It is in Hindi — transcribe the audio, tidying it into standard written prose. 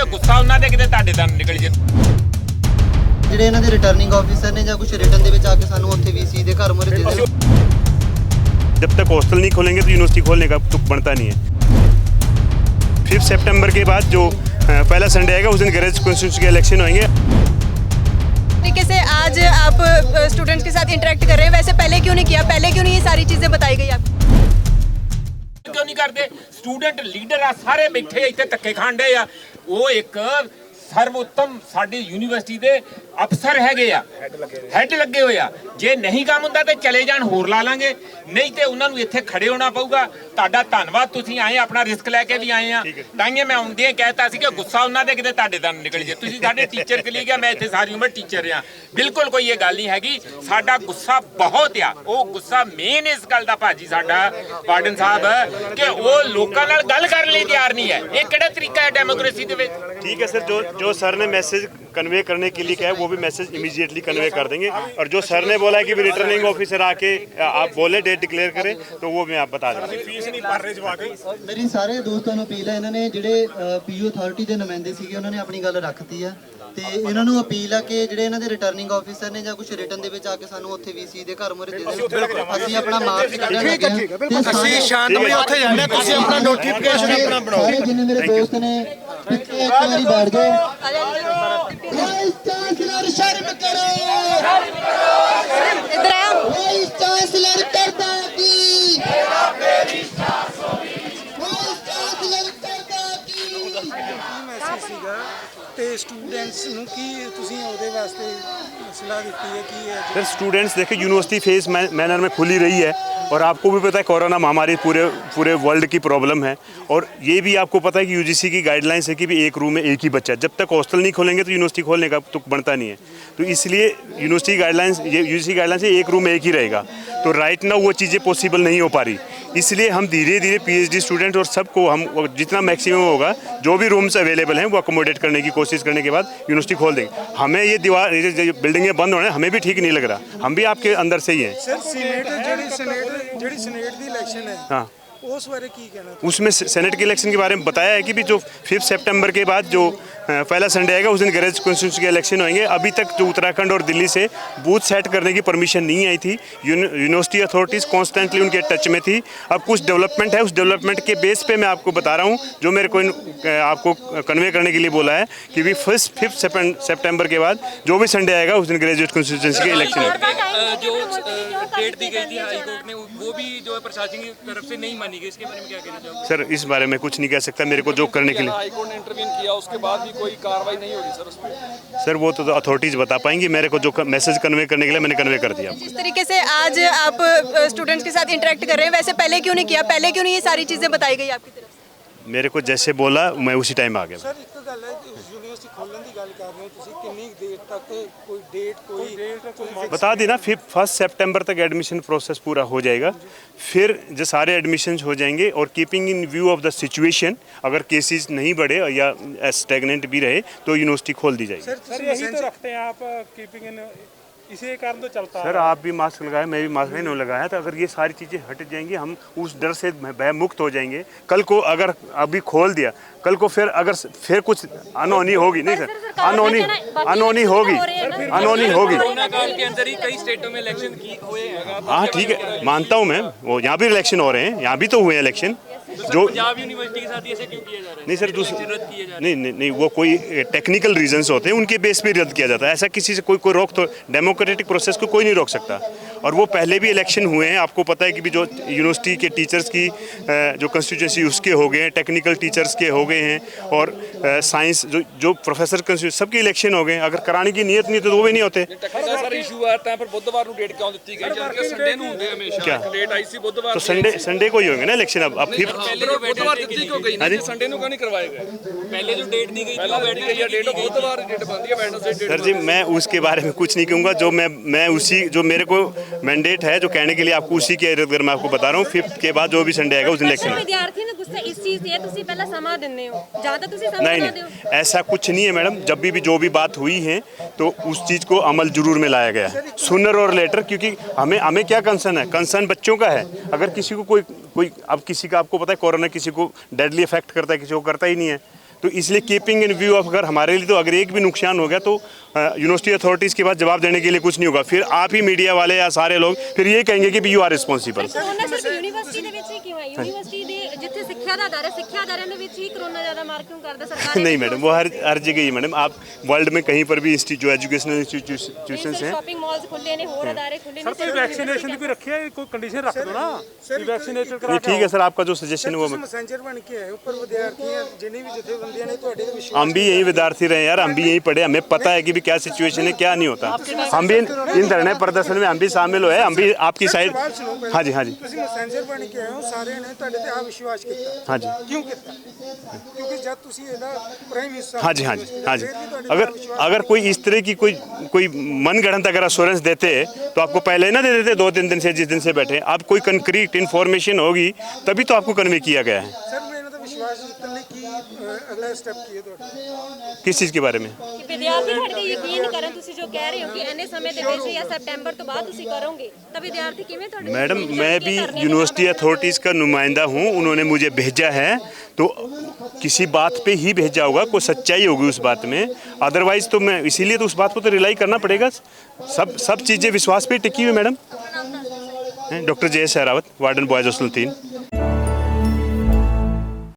ਕਿ ਗੁੱਸਾ ਉਹਨਾਂ ਦੇ ਕਿਤੇ ਤੁਹਾਡੇ ਦਾ ਨਿਕਲ ਜੇ। ਜਿਹੜੇ ਇਹਨਾਂ ਦੇ ਰਿਟਰਨਿੰਗ ਆਫੀਸਰ ਨੇ ਜਾਂ ਕੁਝ ਰਿਟਰਨ ਦੇ ਵਿੱਚ ਆ ਕੇ ਸਾਨੂੰ ਉੱਥੇ ਵੀਸੀ ਦੇ घर मुहरे दे दें। जब तक हॉस्टल नहीं खोलेंगे तो यूनिवर्सिटी खोलने का तुक बनता नहीं है। 5 सितंबर के बाद जो पहला संडे आएगा उस दिन गैरेज कॉन्स्टिट्यूंसी के इलेक्शन होंगे। तरीके से आज आप स्टूडेंट्स के साथ इंटरेक्ट कर रहे हैं, वैसे पहले क्यों नहीं किया, पहले क्यों नहीं ये सारी चीज़ें बताई गई आपको? क्यों नहीं करते? स्टूडेंट लीडर आ सारे बैठे इतने धक्के खाण डे आ। वो एक सर्वोत्तम साडी यूनिवर्सिटी दे अफसर हैगे आ, हैड लगे हुए आ। जे नहीं काम हुंदा ते चले जाण, होर ला लांगे, नहीं ते उन्हां नूं इत्थे खड़े होना पऊगा। तुहाडा धन्नवाद, तुसीं आए अपना रिस्क लैके भी आए आ। ताइयों मैं आउंदे कहता सी कि गुस्सा उन्हां दे किते तुहाडे दा निकल जे। तुसीं साडे टीचर के लिए गया, मैं इत्थे सारी उम्र टीचर रहा। बिल्कुल कोई ये गल नहीं हैगी। साडा गुस्सा बहुत आ। वो गुस्सा मेन इस गल दा भाजी साडा वार्डन साहब कि वो लोकां नाल गल करन लई तैयार नहीं है। ये किहड़ा तरीका है डेमोक्रेसी दे विच? ठीक है सर, जो सर ने मैसेज कन्वे करने के लिए कहा है वो भी मैसेज इमीडिएटली कन्वे कर देंगे। और जो सर ने बोला है कि रिटर्निंग ऑफिसर आके आप बोले डेट डिक्लेयर करें तो वो मैं आप बता दूंगा। फीस नहीं भर रहे जवा के। मेरी सारे ਦੋਸਤਾਂ ਨੂੰ ਅਪੀਲ ਹੈ, ਇਹਨਾਂ ਨੇ ਜਿਹੜੇ ਪੀਯੂ ਅਥਾਰਟੀ ਦੇ ਨੁਮਾਇੰਦੇ ਸੀਗੇ ਉਹਨਾਂ ਨੇ ਆਪਣੀ ਗੱਲ ਰੱਖਤੀ ਆ ਤੇ ਇਹਨਾਂ ਨੂੰ ਅਪੀਲ ਆ ਕਿ ਜਿਹੜੇ ਇਹਨਾਂ ਦੇ ਰਿਟਰਨਿੰਗ ਆਫੀਸਰ ਨੇ ਜਾਂ ਕੁਝ ਰਿਟਰਨ ਦੇ ਵਿੱਚ ਆ ਕੇ ਸਾਨੂੰ ਉੱਥੇ ਵੀਸੀ ਦੇ घर मुहरे दे दें। ਅਸੀਂ ਆਪਣਾ ਮਾਰਚ ਕੱਢਣ ਲੱਗੇ ਹਾਂ। ਅਸੀਂ ਸ਼ਾਂਤਮਈ ਉੱਥੇ ਜਾਂਦੇ ਹਾਂ, ਤੁਸੀਂ ਆਪਣਾ ਨੋਟੀਫਿਕੇਸ਼ਨ ਆਪਣਾ ਬਣਾਓ। ਸਾਰੇ ਜਿੰਨੇ ਮੇਰੇ ਦੋਸਤ ਨੇ ਪਿੱਛੇ ਇੱਕ ਵਾਰੀ ਬੈਠ ਜਾਓ। ਵਾਈਸ ਚਾਂਸਲਰ ਸ਼ਰਮ ਕਰੋ, इधर आओ। ਵਾਈਸ ਚਾਂਸਲਰ ਕਰਦਾ ਕੀ, ਵਾਈਸ ਚਾਂਸਲਰ ਕਰਦਾ ਕੀ। ਮੈਸੇਜ ਸੀਗਾ ਤੇ स्टूडेंट्स ਨੂੰ ਕੀ ਤੁਸੀਂ ਉਹਦੇ ਵਾਸਤੇ ਸਲਾਹ ਦਿੱਤੀ ਹੈ ਕੀ ਹੈ? सर स्टूडेंट्स देखिए यूनिवर्सिटी फेज मैनर में खुली रही है और आपको भी पता है कोरोना महामारी पूरे वर्ल्ड की प्रॉब्लम है। और ये भी आपको पता है कि यूजीसी की गाइडलाइंस है कि भी एक रूम में एक ही बच्चा। जब तक हॉस्टल नहीं खोलेंगे तो यूनिवर्सिटी खोलने का तुक बनता नहीं है। तो इसलिए यूनिवर्सिटी गाइडलाइंस यूजीसी गाइडलाइंस एक रूम में एक ही रहेगा। तो राइट नाउ वो चीज़ें पॉसिबल नहीं हो पा रही। इसलिए हम धीरे धीरे पीएचडी स्टूडेंट और सबको हम जितना मैक्सिमम होगा जो भी रूम्स अवेलेबल हैं वो अकोमोडेट करने की कोशिश करने के बाद यूनिवर्सिटी खोल देंगे। हमें ये दीवार बिल्डिंगें बंद होने हमें भी ठीक नहीं लग रहा। हम भी आपके अंदर से ही हैं। ਸਰ ਜਿਹੜੀ ਸੀनेट ਦੀ ਇਲੈਕਸ਼ਨ ਹੈ हाँ, ਉਸ ਬਾਰੇ ਕੀ ਕਹਿਣਾ? उसमें सेनेट के इलेक्शन के बारे में बताया है कि भी जो 5 सितंबर के बाद जो पहला संडे आएगा उस दिन गैरेज कॉन्स्टिट्यूंसी के इलेक्शन होंगे। अभी तक जो उत्तराखंड और दिल्ली से बूथ सेट करने की परमिशन नहीं आई थी। यूनिवर्सिटी अथॉरिटीज़ कॉन्स्टेंटली उनके टच में थी। अब कुछ डेवलपमेंट है, उस डेवलपमेंट के बेस पे मैं आपको बता रहा हूँ जो मेरे को आपको कन्वे करने के लिए बोला है कि भी 5 सितंबर के बाद जो भी संडे आएगा उस दिन ग्रेजुएट कॉन्स्टिट्यूंसी के इलेक्शन है। जो डेट दी गई थी हाई कोर्ट ने वो भी जो है प्रशासन की तरफ से नहीं मानी गई, इसके बारे में क्या कहना चाहोगे? सर इस बारे में कुछ नहीं कह सकता, मेरे को जो करने के लिए हाई कोर्ट ने इंटरवीन किया उसके बाद भी कोई कार्रवाई नहीं हो रही सर उस पर? सर वो तो अथॉरिटीज़ बता पाएंगी। मेरे को जो मैसेज कन्वे करने के लिए मैंने कन्वे कर दिया। जिस तरीके से आज आप स्टूडेंट्स के साथ इंटरेक्ट कर रहे हैं, वैसे पहले क्यों नहीं किया, पहले क्यों नहीं ये सारी चीज़ें बताई गई आपकी तरफ से? मेरे को जैसे बोला मैं उसी टाइम आ गया। ਸਰ ਇੱਕ ਗੱਲ ਹੈ, ਯੂਨੀਵਰਸਿਟੀ ਖੋਲਣ ਦੀ ਗੱਲ ਕਰ ਰਹੇ ਹੋ ਤੁਸੀਂ, ਕਿੰਨੀ ਦੇਰ ਤੱਕ ਕੋਈ ਡੇਟ बता दी ना, 1 सितंबर तक एडमिशन प्रोसेस पूरा हो जाएगा। फिर जो सारे एडमिशन हो जाएंगे और keeping in view of the situation, अगर केसेस नहीं बढ़े या स्टेगनेंट भी रहे तो यूनिवर्सिटी खोल दी जाएगी। सर यही तो रखते हैं आप, कीपिंग इन इसी कारण तो चलता है। सर आप भी मास्क लगाए, मैं भी मास्क नहीं लगाया, तो अगर ये सारी चीज़ें हट जाएंगी हम उस डर से भय मुक्त हो जाएंगे। कल को अगर अभी खोल दिया, कल को फिर कुछ अनहोनी होगी, नहीं सर अनहोनी होगी। कोरोना काल के अंदर ही कई स्टेटों में इलेक्शन हुए हैं। हाँ ठीक है, मानता हूँ मैं, वो यहाँ भी इलेक्शन हो रहे हैं, यहाँ भी तो हुए इलेक्शन। जो पंजाब यूनिवर्सिटी के साथ ऐसे क्यों किया जा रहा है? नहीं सर इलेक्शन रद्द किए जा रहे नहीं नहीं नहीं वो कोई टेक्निकल रीजंस होते हैं, उनके बेस पे रद्द किया जाता है। ऐसा किसी से कोई रोक, तो डेमोक्रेटिक प्रोसेस को कोई नहीं रोक सकता। और वो पहले भी इलेक्शन हुए हैं, आपको पता है कि भी जो यूनिवर्सिटी के टीचर्स की जो कंस्टिट्यूंसी उसके हो गए हैं, टेक्निकल टीचर्स के हो गए हैं, और साइंस जो प्रोफेसर कंस्टिट्यूंसी सबके इलेक्शन हो गए। अगर कराने की नीयत नहीं तो वो भी नहीं होते। ਟੱਕਰਾ ਸਰ ਇਸ਼ੂ आता है पर बुधवार ਨੂੰ ਡੇਟ ਕਿਉਂ ਦਿੱਤੀ ਗਈ ਜਦ ਸੰਡੇ ਨੂੰ ਹੁੰਦੇ ਹਮੇਸ਼ਾ? क्या? ਡੇਟ ਆਈ ਸੀ बुधवार तो संडे को ही होंगे ना इलेक्शन। अब फिर पहले जो बुधवार ਦਿੱਤੀ ਕਿਉਂ ਗਈ हाँ जी? ਨਹੀਂ संडे ਨੂੰ ਕਿਉਂ ਨਹੀਂ ਕਰਵਾਏ ਗਏ? पहले जो डेट दी गई थी वो बैठ गई है डेट बुधवार डेट बनती है वेडनेसडे डेट। सर जी मैं उसके बारे में कुछ नहीं कहूँगा। जो मैं उसी जो मेरे को मैंडेट है जो कहने के लिए आपको उसी के इर्द गिर्द मैं आपको बता रहा हूँ। 5 के बाद जो भी संडे आएगा उस दिन इलेक्शन है। विद्यार्थी ने गुस्सा इस चीज़ से ਤੁਸੀਂ ਪਹਿਲਾਂ ਸਮਾਂ ਦਿੰਦੇ ਹੋ, ਜਾਂ ਤਾਂ ਤੁਸੀਂ ਸਮਾਂ नहीं नहीं ऐसा कुछ नहीं है मैडम। जब भी जो भी बात हुई है तो उस चीज़ को अमल जरूर में लाया गया है, सुनर और लेटर। क्योंकि हमें क्या कंसर्न है, कंसर्न बच्चों का है। अगर किसी को कोई अब किसी का आपको पता है कोरोना किसी को डेडली इफेक्ट करता है, किसी को करता ही नहीं है। तो इसलिए कीपिंग इन व्यू ऑफ अगर हमारे लिए तो अगर एक भी नुकसान हो गया तो यूनिवर्सिटी अथॉरिटीज़ के पास जवाब देने के लिए कुछ नहीं होगा। फिर आप ही मीडिया वाले या सारे लोग फिर ये कहेंगे कि भी यू आर रिस्पॉन्सिबल। ਕਰੋਨਾ ਸਿਰਫ ਯੂਨੀਵਰਸਿਟੀ ਦੇ ਵਿੱਚ ਹੀ ਕਿਉਂ ਹੈ? ਯੂਨੀਵਰਸਿਟੀ ਦੇ ਜਿੱਥੇ ਸਿੱਖਿਆ ਦਾ ਦਰ ਹੈ, ਸਿੱਖਿਆ ਦਾਰਿਆਂ ਦੇ ਵਿੱਚ ਹੀ ਕਰੋਨਾ ਜ਼ਿਆਦਾ ਮਾਰ ਕਿਉਂ ਕਰਦਾ ਸਰਕਾਰ? नहीं मैडम, वो हर जगह ही मैडम, आप वर्ल्ड में कहीं पर भी जो एजुकेशनल इंस्टीट्यूशंस हैं। ਸ਼ਾਪਿੰਗ ਮਾਲਸ ਖੁੱਲੇ ਨੇ, ਹੋਰ ਅਦਾਰੇ ਖੁੱਲੇ ਨੇ। ਕੋਈ ਵੈਕਸੀਨੇਸ਼ਨ ਦੀ ਕੋਈ ਰੱਖਿਆ ਹੈ, ਕੋਈ ਕੰਡੀਸ਼ਨ ਰੱਖ ਦੋ ਨਾ ਕਿ ਵੈਕਸੀਨੇਟਡ ਕਰਾ नहीं ठीक है सर, आपका जो सजेशन है वो ਮੈਸੇਂਜਰ ਬਣ ਕੇ ਆਏ ਉੱਪਰ ਵਿਦਿਆਰਥੀਆਂ ਜਿੰਨੀ ਵੀ ਜਥੇਬੰਦੀਆਂ ਨੇ ਤੁਹਾਡੇ ਤੇ ਵਿਸ਼ਵਾਸ हम भी यही विद्यार्थी रहे यार, हम भी यहीं पढ़े, हमें पता है कि भी क्या सिचुएशन है क्या नहीं होता। हम भी इन धरने प्रदर्शन में हम भी शामिल हुए, हम भी आपकी साइड। हाँ जी हाँ जी ਤੁਸੀਂ ਮੈਸੇਂਜਰ ਬਣ ਕੇ ਆਏ ਹੋ, ਸਾਰਿਆਂ ਨੇ ਤੁਹਾਡੇ ਤੇ ਆ ਵਿਸ਼ਵਾਸ ਕੀਤਾ। हाँ जी ਕਿਉਂ ਕੀਤਾ? ਕਿਉਂਕਿ ਜਦ ਤੁਸੀਂ ਇਹਦਾ ਪ੍ਰਾਈਮ ਹਿੱਸਾ हाँ जी हाँ जी हाँ जी। अगर कोई इस तरह की कोई मनगढ़ंत अगर अश्योरेंस देते तो आपको पहले ना दे देते 2-3 दिन से, जिस दिन से बैठे। अब कोई कंक्रीट इन्फॉर्मेशन होगी तभी तो आपको कन्वे किया गया है। ਸਰ ਮੈਂ ਇਹਨਾਂ ਦਾ ਵਿਸ਼ਵਾਸ ਜਿੱਤਣ ਲਈ ਕੀ ਅਗਲਾ ਸਟੈਪ ਕੀ ਹੈ ਤੁਹਾਡਾ? किस चीज़ के बारे में? ਕਿ ਵਿਦਿਆਰਥੀ ਤੁਹਾਡੇ ਤੇ ਯਕੀਨ ਕਰਨ, ਤੁਸੀਂ ਜੋ ਕਹਿ ਰਹੇ ਹੋ ਕਿ ਇੰਨੇ ਸਮੇਂ ਦੇ ਵਿੱਚ ਜਾਂ ਸੈਪਟੈਂਬਰ ਤੋਂ ਬਾਅਦ ਤੁਸੀਂ ਕਰੋਗੇ, ਤਾਂ ਵਿਦਿਆਰਥੀ ਕਿਵੇਂ ਤੁਹਾਡੇ ਤੇ मैडम ਯਕੀਨ मैं करके भी धरने यूनिवर्सिटी में अथॉरिटीज़ का नुमाइंदा हूँ, उन्होंने मुझे भेजा है तो किसी बात पे ही भेजा होगा, कोई सच्चाई होगी उस बात में। अदरवाइज़ तो मैं इसीलिए तो उस बात को तो रिलाई करना पड़ेगा। सब चीज़ें विश्वास पे टिकी हुई मैडम। डॉक्टर जय सहरावत, वार्डन बॉयज़ हॉस्टल 3।